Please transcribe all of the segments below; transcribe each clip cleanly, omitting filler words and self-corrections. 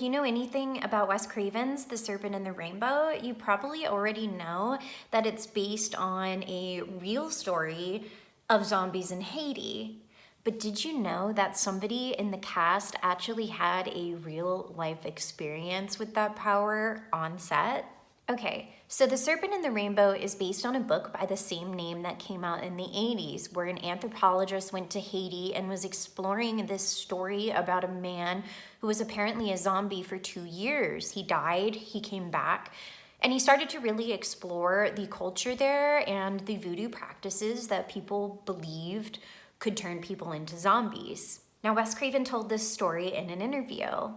If you know anything about Wes Craven's The Serpent and the Rainbow, you probably already know that it's based on a real story of zombies in Haiti. But did you know that somebody in the cast actually had a real life experience with that power on set? Okay, so The Serpent and the Rainbow is based on a book by the same name that came out in the 80s, where an anthropologist went to Haiti and was exploring this story about a man who was apparently a zombie for 2 years. He died, he came back, and he started to really explore the culture there and the voodoo practices that people believed could turn people into zombies. Now, Wes Craven told this story in an interview.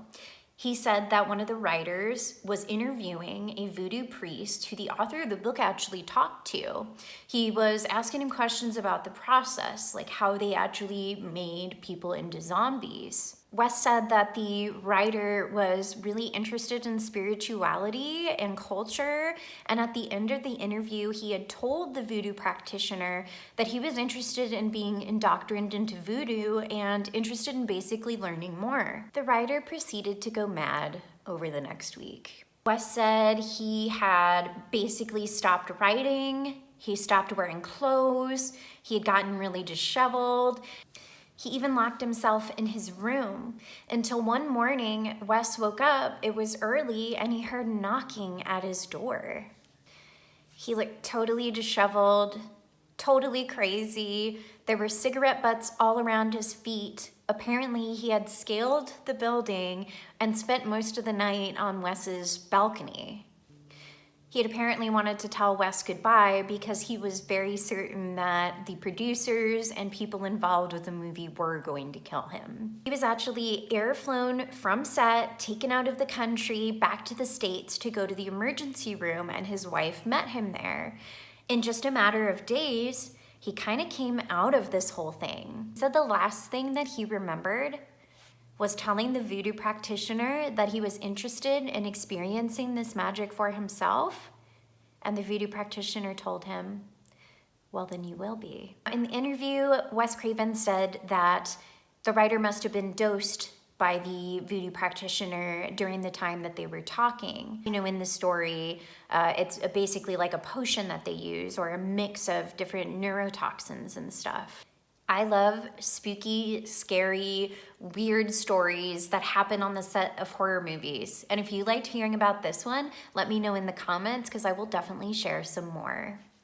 He said that one of the writers was interviewing a voodoo priest who the author of the book actually talked to. He was asking him questions about the process, like how they actually made people into zombies. Wes said that the writer was really interested in spirituality and culture, and at the end of the interview, he had told the voodoo practitioner that he was interested in being indoctrinated into voodoo and interested in basically learning more. The writer proceeded to go mad over the next week. Wes said he had basically stopped writing, he stopped wearing clothes, he had gotten really disheveled. He even locked himself in his room until one morning, Wes woke up, it was early, and he heard knocking at his door. He looked totally disheveled, totally crazy. There were cigarette butts all around his feet. Apparently, he had scaled the building and spent most of the night on Wes's balcony. He had apparently wanted to tell Wes goodbye because he was very certain that the producers and people involved with the movie were going to kill him. He was actually airflown from set, taken out of the country, back to the States to go to the emergency room, and his wife met him there. In just a matter of days, he kind of came out of this whole thing. He said the last thing that he remembered was telling the voodoo practitioner that he was interested in experiencing this magic for himself, and the voodoo practitioner told him, well, then you will be. In the interview, Wes Craven said that the writer must have been dosed by the voodoo practitioner during the time that they were talking. You know, in the story, it's basically like a potion that they use or a mix of different neurotoxins and stuff. I love spooky, scary, weird stories that happen on the set of horror movies. And if you liked hearing about this one, let me know in the comments because I will definitely share some more.